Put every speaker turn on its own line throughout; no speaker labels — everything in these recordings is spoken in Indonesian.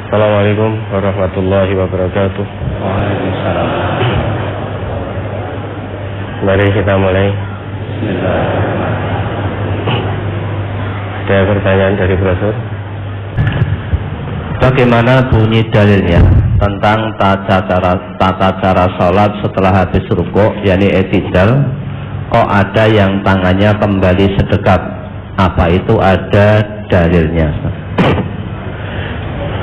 Assalamualaikum warahmatullahi wabarakatuh.
Waalaikumsalam.
Mari kita mulai. Ada pertanyaan dari brosur.
Bagaimana bunyi dalilnya tentang tata cara sholat setelah habis rukuk, yakni i'tidal? Kok ada yang tangannya kembali sedekat? Apa itu ada dalilnya?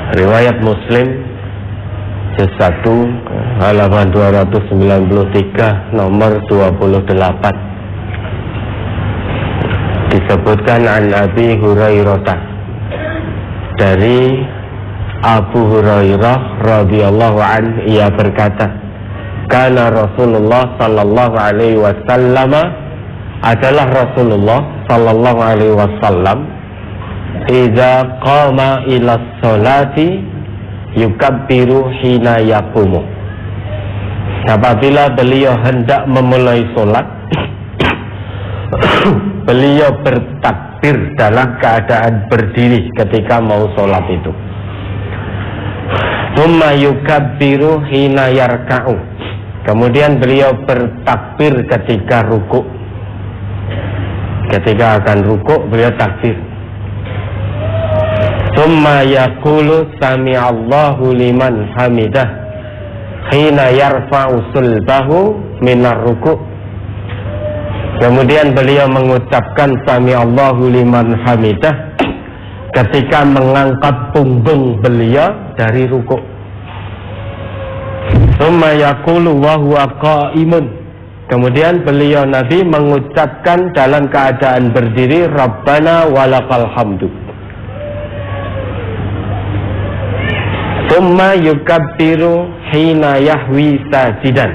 Riwayat Muslim juz 1 halaman 293 nomor 28 disebutkan an Abi Hurairah, dari Abu Hurairah radhiyallahu anhu, ia berkata, kana Rasulullah sallallahu alaihi wasallam, adalah Rasulullah sallallahu alaihi wasallam, idza qama ila sholati yukabbiru hina yaqumu, apabila beliau hendak memulai sholat beliau bertakbir dalam keadaan berdiri ketika mau sholat itu. Tsumma yukabbiru hina yarka'u, kemudian beliau bertakbir ketika rukuk. Ketika akan rukuk beliau takbir. Tsumma yaqulu sami'allahu liman hamidah hina yarfa'u sulbahu minar rukuk, kemudian beliau mengucapkan sami'allahu liman hamidah ketika mengangkat punggung beliau dari rukuk. Tsumma yaqulu wa huwa qa'imun, kemudian beliau Nabi mengucapkan dalam keadaan berdiri, Rabbana walakal hamdu. Tsumma yukabbiru hina yahwi sajidan,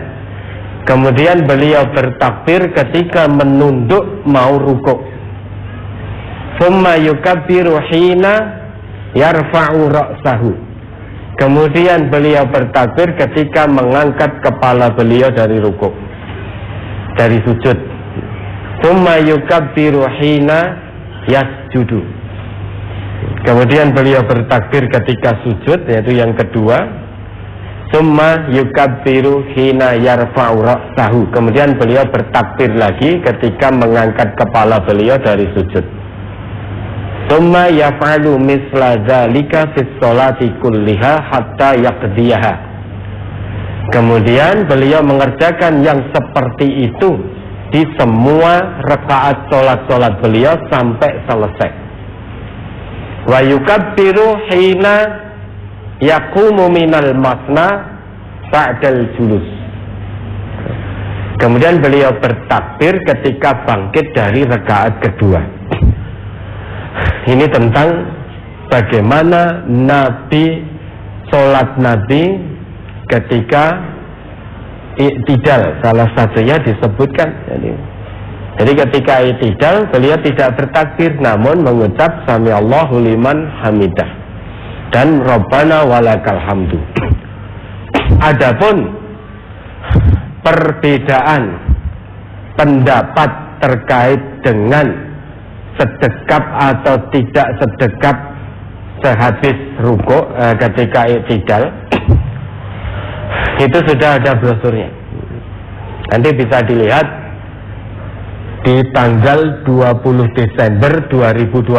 kemudian beliau bertakbir ketika menunduk mau rukuk. Tsumma yukabbiru hina yarfa'u ra'sahu, kemudian beliau bertakbir ketika mengangkat kepala beliau dari rukuk, dari sujud. Tsumma yukabbiru hina yasjudu, kemudian beliau bertakbir ketika sujud, yaitu yang kedua. Tsumma yukabbiru hina yarfa'u ra'sahu, kemudian beliau bertakbir lagi ketika mengangkat kepala beliau dari sujud. Tsumma yaf'alu misla dzalika fis sholati kulliha hatta yaqdiyaha, kemudian beliau mengerjakan yang seperti itu di semua rakaat sholat beliau sampai selesai. Wa yukabbiru hina yaqumu minal masna ba'dal julus, kemudian beliau bertakbir ketika bangkit dari rakaat kedua. Ini tentang bagaimana Nabi sholat Nabi ketika i'tidal, salah satunya disebutkan. Jadi ketika i'tidal beliau tidak bertakbir, namun mengucap sami'allahu liman hamidah dan Rabbana walakal hamdu. Adapun perbedaan pendapat terkait dengan sedekap atau tidak sedekap sehabis rukuk ketika i'tidal, itu sudah ada brosurnya. Nanti bisa dilihat di tanggal 20 Desember 2020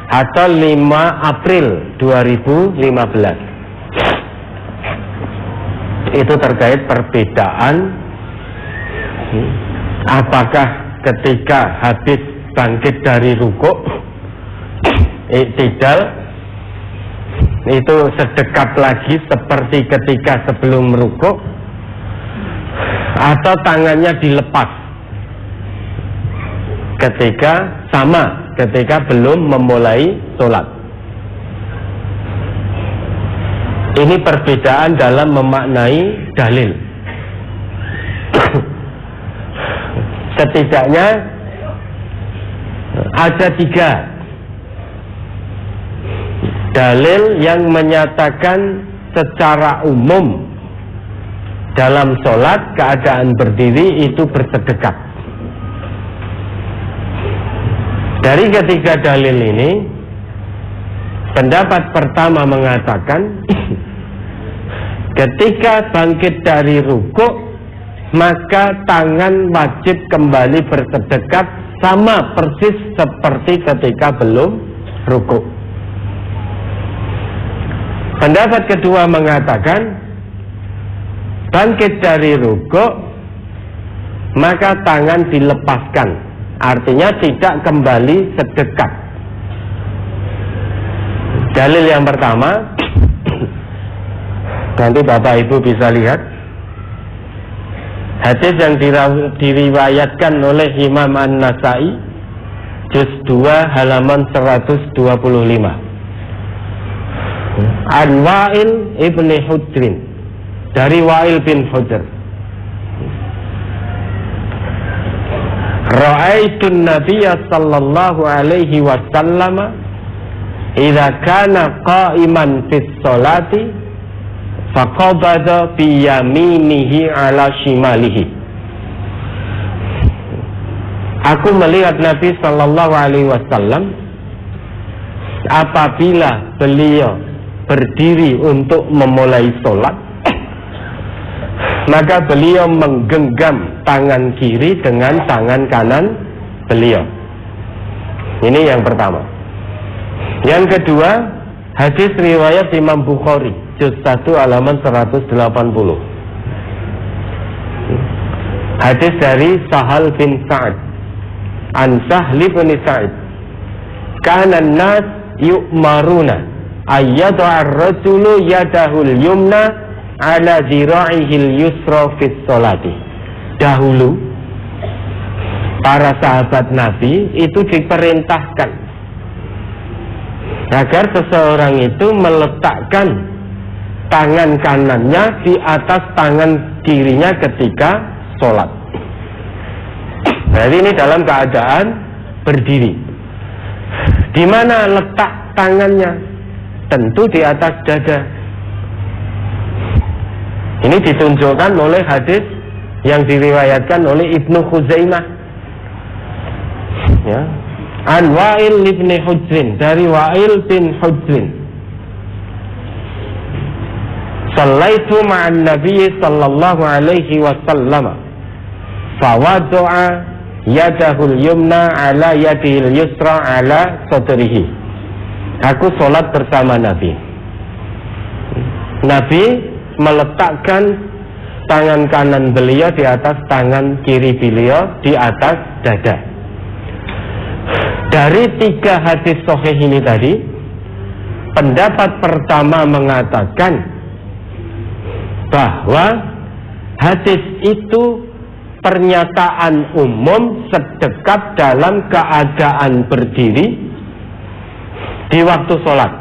atau 5 April 2015. Itu terkait perbedaan apakah ketika habis bangkit dari rukuk i'tidal itu sedekap lagi seperti ketika sebelum rukuk, atau tangannya dilepas ketika belum memulai sholat. Ini perbedaan dalam memaknai dalil. Setidaknya ada 3 dalil yang menyatakan secara umum dalam sholat keadaan berdiri itu bersedekap. Dari ketiga dalil ini Pendapat pertama mengatakan ketika bangkit dari rukuk maka tangan wajib kembali bersedekat sama persis seperti ketika belum rukuk. Pendapat kedua mengatakan bangkit dari rukuk maka tangan dilepaskan, artinya tidak kembali sedekat. Dalil yang pertama, nanti Bapak Ibu bisa lihat hadis yang diriwayatkan oleh Imam An-Nasai juz 2 halaman 125. An Wa'il ibni Hujrin, dari Wa'il bin Hujr, Ra'aitun Nabiyya sallallahu alaihi wasallam idza kana qa'iman fis sholati faqabada bi yaminihi ala shimalihi. Aku melihat Nabi sallallahu alaihi wasallam apabila beliau berdiri untuk memulai sholat, maka beliau menggenggam tangan kiri dengan tangan kanan beliau. Ini yang pertama. Yang kedua, hadis riwayat Imam Bukhari juz 1 halaman 180. Hadis dari Sahal bin Sa'ad an Sahli bin Sa'id, kana an-nas yu'maruna ayyadu ar-rajulu yadahul yumna ala zira'ihil yusra fis sholati. Dahulu para sahabat Nabi itu diperintahkan agar seseorang itu meletakkan tangan kanannya di atas tangan kirinya ketika sholat. Jadi ini dalam keadaan berdiri. Di mana letak tangannya? Tentu di atas dada. Ini ditunjukkan oleh hadis yang diriwayatkan oleh Ibnu Khuzaimah, ya, An Wa'il ibn Hujrin, dari Wa'il bin Hujrin, Sallaitu ma'an Nabi sallallahu alaihi wasallam fawadu'a yadahul yumna ala yadihil yusra ala sadrihi. Aku sholat bersama Nabi. Nabi meletakkan tangan kanan beliau di atas tangan kiri beliau di atas dada. Dari 3 hadis sahih ini tadi, pendapat pertama mengatakan bahwa hadis itu pernyataan umum sedekat dalam keadaan berdiri di waktu sholat.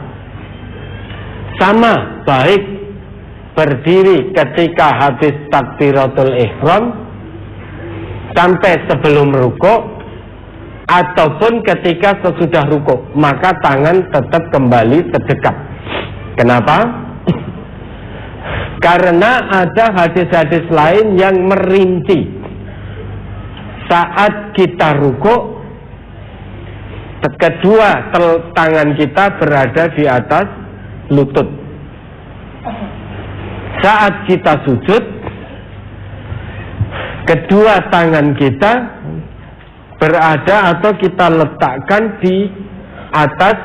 Sama baik berdiri ketika habis takbiratul ihram sampai sebelum rukuk ataupun ketika sesudah rukuk, maka tangan tetap kembali sedekat. Kenapa? Karena ada hadis-hadis lain yang merinci saat kita rukuk, kedua tangan kita berada di atas lutut. Saat kita sujud, kedua tangan kita berada atau kita letakkan di atas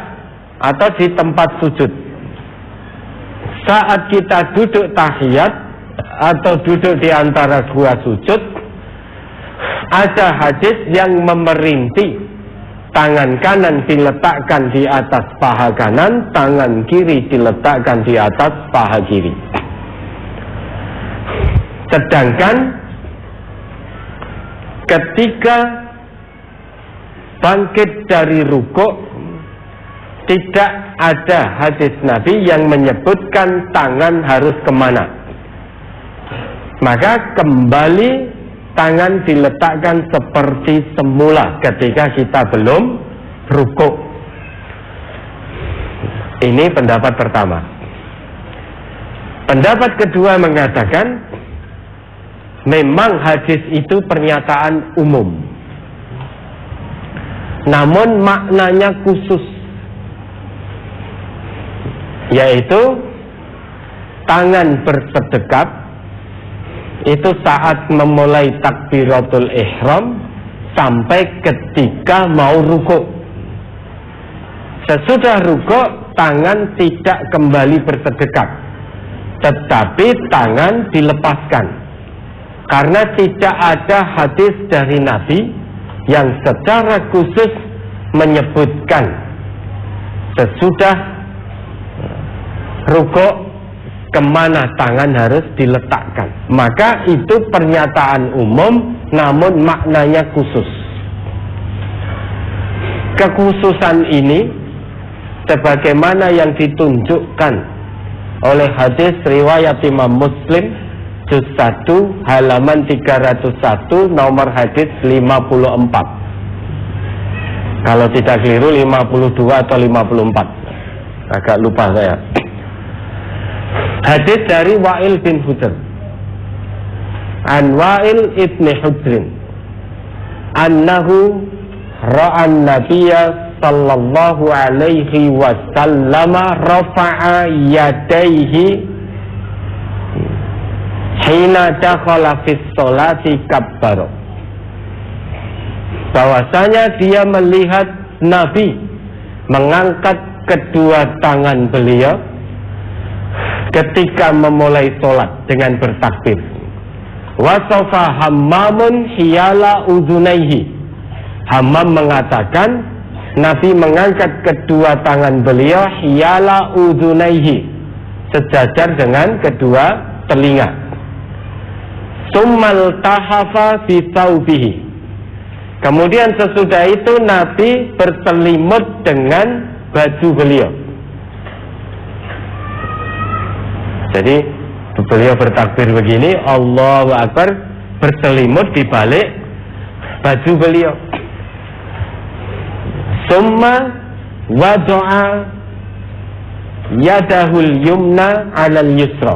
atau di tempat sujud. Saat kita duduk tahiyat atau duduk di antara dua sujud, ada hadis yang memerinci tangan kanan diletakkan di atas paha kanan, tangan kiri diletakkan di atas paha kiri. Sedangkan ketika bangkit dari rukuk, tidak ada hadis Nabi yang menyebutkan tangan harus kemana. Maka kembali tangan diletakkan seperti semula ketika kita belum rukuk. Ini pendapat pertama. Pendapat kedua mengatakan memang hadis itu pernyataan umum, namun maknanya khusus. yaitu tangan bersedekap itu saat memulai takbiratul ihram sampai ketika mau rukuk. Sesudah rukuk tangan tidak kembali bersedekap, tetapi tangan dilepaskan, karena tidak ada hadis dari Nabi yang secara khusus menyebutkan sesudah rukuk kemana tangan harus diletakkan. Maka itu pernyataan umum, namun maknanya khusus. Kekhususan ini sebagaimana yang ditunjukkan oleh hadis riwayat Imam Muslim juz 1 halaman 301 nomor hadis 54. Kalau tidak keliru 52 atau 54, agak lupa saya. Hadis dari Wa'il bin Hujr, an Wa'il ibn Hujrin, annahu ra'an nabiyya sallallahu alaihi wasallam rafa'a yadaihi hina dakhala fis sholati kabbara. Bahwasanya dia melihat Nabi mengangkat kedua tangan beliau ketika memulai sholat dengan bertakbir. Wasofa Hammamun hiyala udunaihi. Hammam mengatakan Nabi mengangkat kedua tangan beliau hiyala udunaihi, sejajar dengan kedua telinga. Summal tahafa fi thawbihi. Kemudian sesudah itu Nabi berselimut dengan baju beliau. Jadi beliau bertakbir begini, Allahu Akbar, berselimut di balik baju beliau. Summa wada'a yadahul yumna 'alal yusra.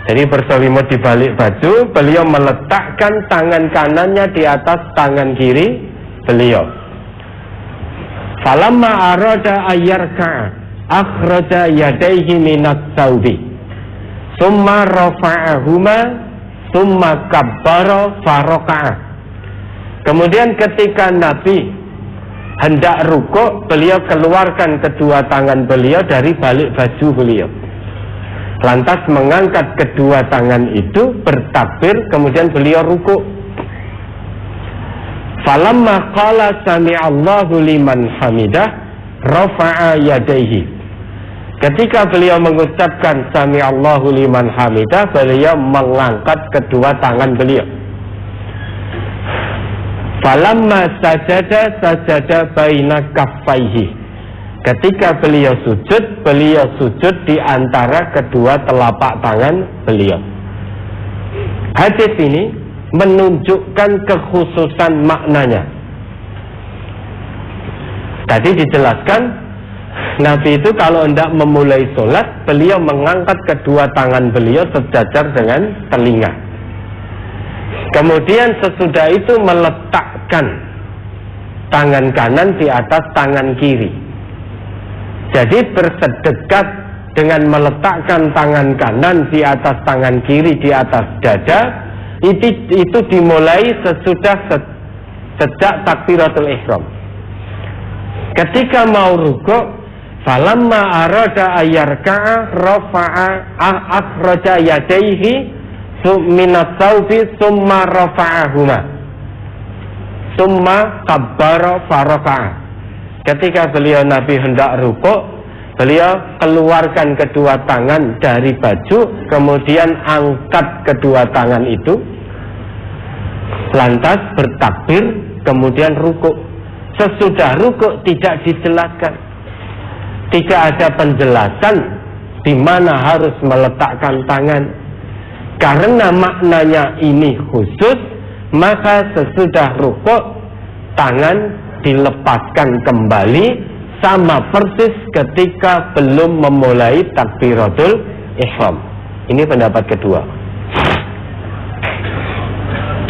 Jadi berselimut di balik baju, beliau meletakkan tangan kanannya di atas tangan kiri beliau. Falamma arada ayyarka'a akhraja yadayhi minat thawbi. Summa rafa'ahuma summa kabbara faraka'a. Kemudian ketika Nabi hendak rukuk, beliau keluarkan kedua tangan beliau dari balik baju beliau, lantas mengangkat kedua tangan itu bertakbir, kemudian beliau rukuk. Falamma qala sami'allahu liman hamidah rafa'a yadayhi. Ketika beliau mengucapkan sami'allahu liman hamidah, beliau mengangkat kedua tangan beliau. Falamma sajada baina kaffaihi. Ketika beliau sujud di antara kedua telapak tangan beliau. Hadis ini menunjukkan kekhususan maknanya. Tadi dijelaskan Nabi itu kalau hendak memulai sholat, beliau mengangkat kedua tangan beliau sejajar dengan telinga. Kemudian sesudah itu meletakkan tangan kanan di atas tangan kiri. Jadi bersedekat dengan meletakkan tangan kanan di atas tangan kiri di atas dada. Itu dimulai sejak takbiratul ihram. Ketika mau rukuk, falamma arada ayyarka'a rafa'a akhraja yadayhi minat thawbi summa rafa'ahuma summa kabbara faraka'a. Ketika beliau Nabi hendak rukuk, beliau keluarkan kedua tangan dari baju, kemudian angkat kedua tangan itu, lantas bertakbir, kemudian rukuk. Sesudah rukuk tidak dijelaskan, tidak ada penjelasan di mana harus meletakkan tangan. Karena maknanya ini khusus, maka sesudah rukuk tangan dilepaskan kembali, sama persis ketika belum memulai takbiratul ihram. Ini pendapat kedua.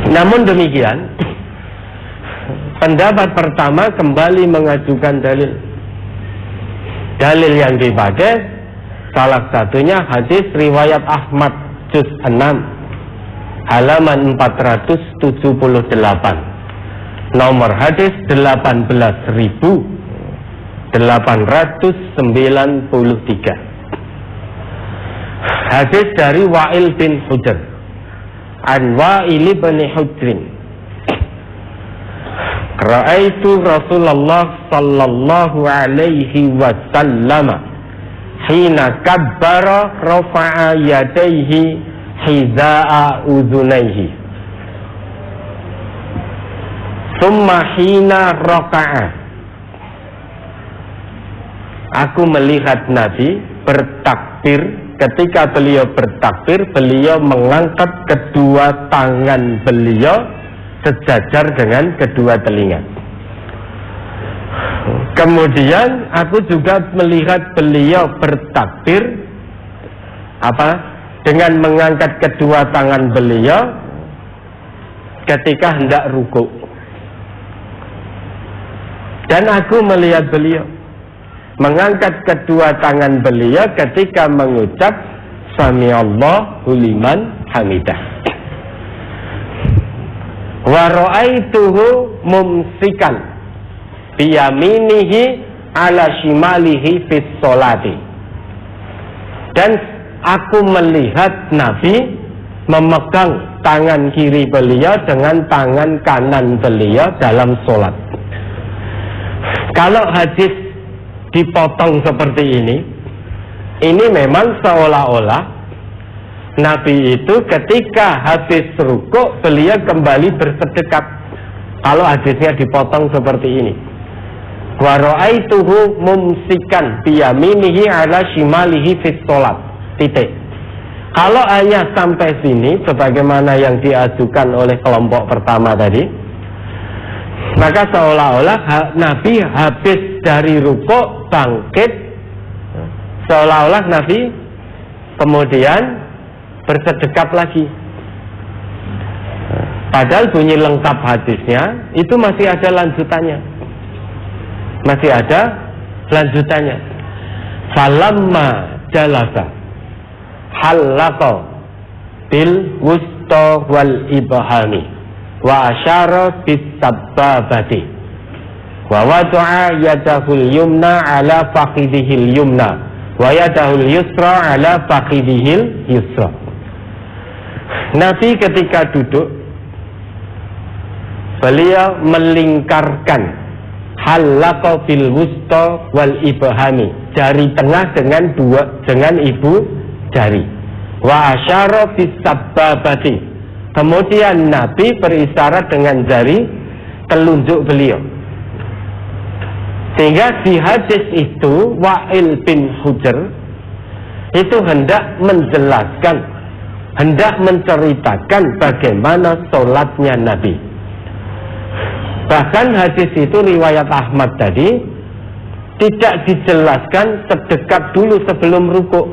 Namun demikian, pendapat pertama kembali mengajukan dalil. Dalil yang dipakai Salah satunya hadis riwayat Ahmad juz 6 halaman 478. Nomor hadis 18.893. Hadis dari Wa'il bin Hujr. An Wa'il bin Hujrin. Ra'aitu Rasulullah sallallahu alaihi wasallam hina kabbara rafa'a yadayhi hiza'a udhunayhi thumma hina raka'a. Aku melihat Nabi bertakbir. Ketika beliau bertakbir, beliau mengangkat kedua tangan beliau sejajar dengan kedua telinga. Kemudian aku juga melihat beliau bertakbir dengan mengangkat kedua tangan beliau ketika hendak ruku. Dan aku melihat beliau mengangkat kedua tangan beliau ketika mengucap Sami'allahu liman hamidah. Wa ra'aituhu mumsikan biyaminihi ala shimalihi fis sholati. Dan aku melihat Nabi memegang tangan kiri beliau dengan tangan kanan beliau dalam sholat. Kalau hadis dipotong seperti ini memang seolah-olah Nabi itu ketika habis rukuk beliau kembali bersedekap. Kalau hadisnya dipotong seperti ini, wa ra'aituhu mumsikan biyaminihi ala shimalihi fis sholat. Titik. Kalau hanya sampai sini sebagaimana yang diajukan oleh kelompok pertama tadi, maka seolah-olah Nabi habis dari rukuk bangkit, seolah-olah Nabi kemudian bersedekap lagi. Padahal bunyi lengkap hadisnya itu masih ada lanjutannya. Masih ada lanjutannya. Falamma jalasa halaqa bil wusta wal ibhami wa asyara bis sababati wa wada'a yadahul yumna ala faqidihil yumna wa yadahul yusra ala faqidihil yusra. Nabi ketika duduk beliau melingkarkan halaqa bil wusta wal ibhami, jari tengah dengan ibu jari, wa asyara bis sababati, kemudian Nabi berisyarat dengan jari telunjuk beliau. Sehingga di hadis itu Wa'il bin Hujr itu hendak menjelaskan, hendak menceritakan bagaimana sholatnya Nabi. Bahkan hadis itu riwayat Ahmad tadi tidak dijelaskan sedekap dulu sebelum rukuk.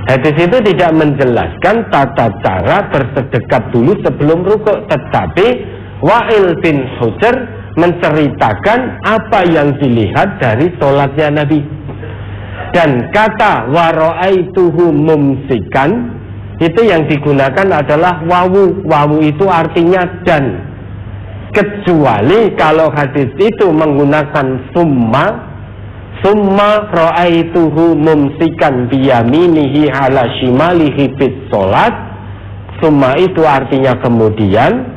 Hadis itu tidak menjelaskan tata cara bersedekap dulu sebelum rukuk, tetapi Wa'il bin Hujr menceritakan apa yang dilihat dari sholatnya Nabi. Dan kata wa ra'aituhu mumsikan itu yang digunakan adalah wawu. Wawu itu artinya dan, kecuali kalau hadis itu menggunakan summa ra'aituhu mumsikan biyaminihi ala shimalihi fit sholat. Summa itu artinya kemudian,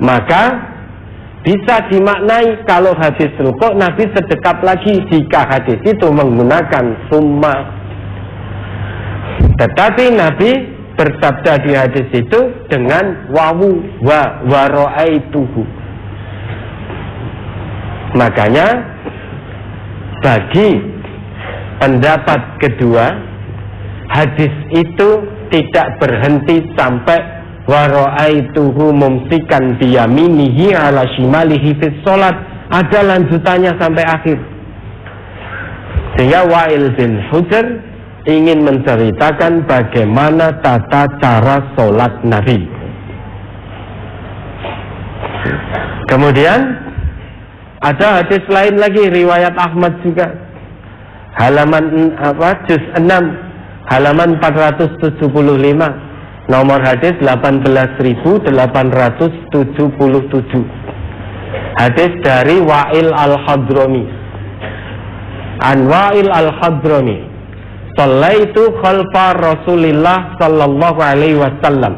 maka bisa dimaknai kalau hadis rukuk Nabi sedekap lagi jika hadis itu menggunakan summa. Tetapi Nabi bersabda di hadis itu dengan wawu wa ra'aituhu. Makanya bagi pendapat kedua, hadis itu tidak berhenti sampai wa ra'aituhu mumsikan biyaminihi ala shimalihi fis sholat. Ada lanjutannya sampai akhir. Sehingga Wa'il bin Hujr ingin menceritakan bagaimana tata cara sholat Nabi. Kemudian ada hadis lain lagi riwayat Ahmad juga. halaman juz 6 halaman 475, nomor hadis 18.877. Hadis dari Wa'il al-Hadrami. An Wa'il al-Hadrami, shallaitu khalfa Rasulillah sallallahu alaihi wasallam,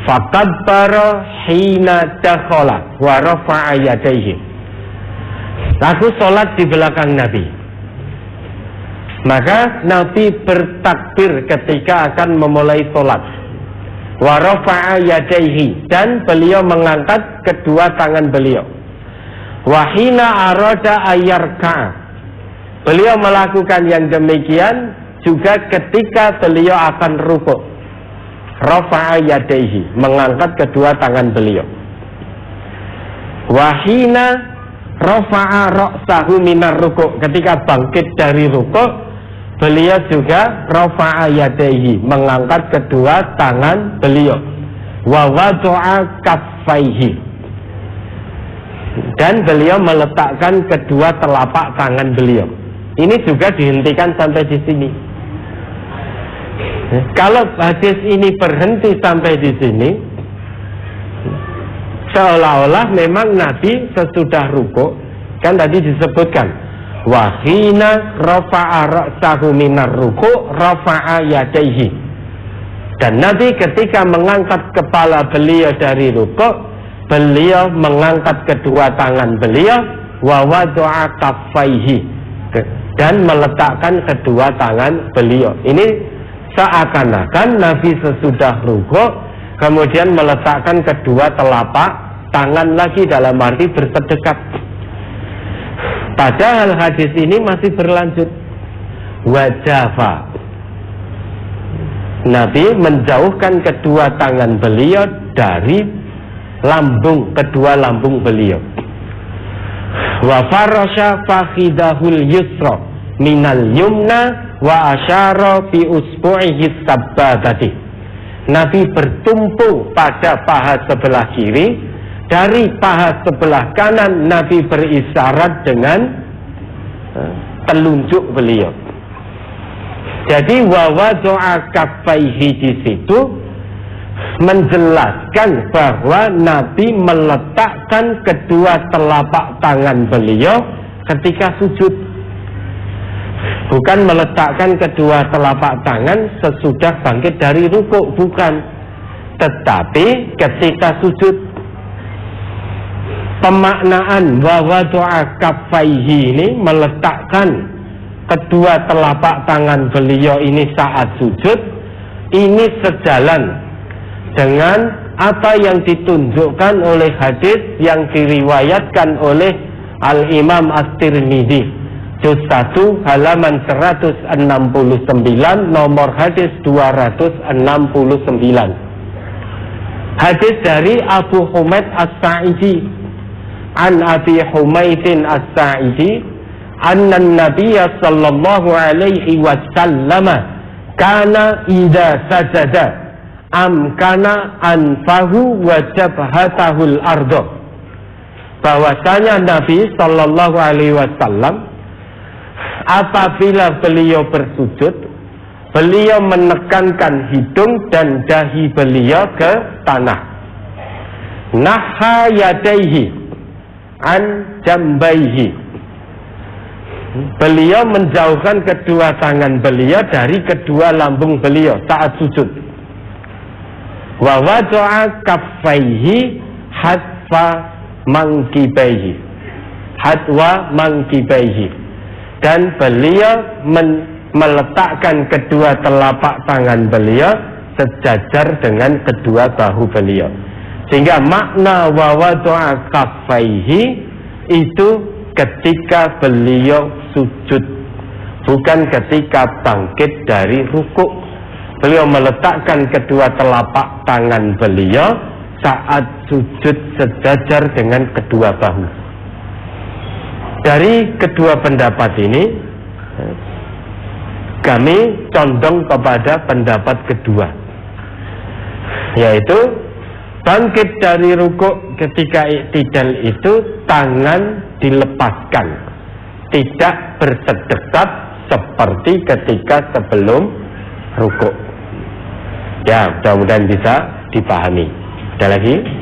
fakabbara hina dakhala wa rafa'a yadayhi. Aku sholat di belakang Nabi, maka Nabi bertakbir ketika akan memulai sholat, wa rafa'a yadayhi, dan beliau mengangkat kedua tangan beliau. Wa hina arada ayyarka'a, beliau melakukan yang demikian juga ketika beliau akan rukuk, rafa'a yadayhi, mengangkat kedua tangan beliau. Wa hina rafa'a ra'sahu minar rukuk, ketika bangkit dari rukuk, beliau juga rafa'a yadayhi, mengangkat kedua tangan beliau. Wa wada'a kaffaihi, dan beliau meletakkan kedua telapak tangan beliau. Ini juga dihentikan sampai di sini. Kalau hadis ini berhenti sampai di sini, seolah-olah memang Nabi sesudah rukuk, kan tadi disebutkan wahina rafa'a ra'sahu minar ruku' rafa'a yadayhi, dan Nabi ketika mengangkat kepala beliau dari rukuk, beliau mengangkat kedua tangan beliau, wa wada'a kaffaihi, dan meletakkan kedua tangan beliau. Ini seakan-akan Nabi sesudah rukuk kemudian meletakkan kedua telapak tangan lagi, dalam arti bersedekat. Padahal hadis ini masih berlanjut. Wajafa, Nabi menjauhkan kedua tangan beliau dari lambung, kedua lambung beliau. Wa farasha fakhidahul yusra minal yumna wa asyara bi usbu'ihi sabbatati. Nabi bertumpu pada paha sebelah kiri, dari paha sebelah kanan Nabi berisyarat dengan telunjuk beliau. Jadi wa wada'a kaffaihi di situ menjelaskan bahwa Nabi meletakkan kedua telapak tangan beliau ketika sujud, bukan meletakkan kedua telapak tangan sesudah bangkit dari rukuk, bukan, tetapi ketika sujud. Pemaknaan wa wada'a kaffaihi ini, meletakkan kedua telapak tangan beliau ini saat sujud, ini sejalan dengan apa yang ditunjukkan oleh hadis yang diriwayatkan oleh Al-Imam At-Tirmidzi, juz 1 halaman 169, nomor hadis 269. Hadis dari Abu Humaid As-Sa'idi, an Abi Humaidin As-Sa'idi, anna Nabiyya sallallahu alaihi wasallam kana idza sajada amkana anfahu wa jabhatahul ardo, bahwasanya Nabi sallallahu alaihi wasallam apabila beliau bersujud, beliau menekankan hidung dan dahi beliau ke tanah. Naha yadaihi an jambaihi, beliau menjauhkan kedua tangan beliau dari kedua lambung beliau saat sujud. Wa wada'a kaffaihi hatfa mangkibaihi, hatwa mangkibaihi, dan beliau meletakkan kedua telapak tangan beliau sejajar dengan kedua bahu beliau. Sehingga makna wa wada'a kaffaihi itu ketika beliau sujud, bukan ketika bangkit dari rukuk. Beliau meletakkan kedua telapak tangan beliau saat sujud sejajar dengan kedua bahu. Dari kedua pendapat ini, kami condong kepada pendapat kedua, yaitu bangkit dari rukuk ketika i'tidal itu tangan dilepaskan, tidak bersedekat seperti ketika sebelum rukuk. Ya, mudah-mudahan bisa dipahami. Ada lagi?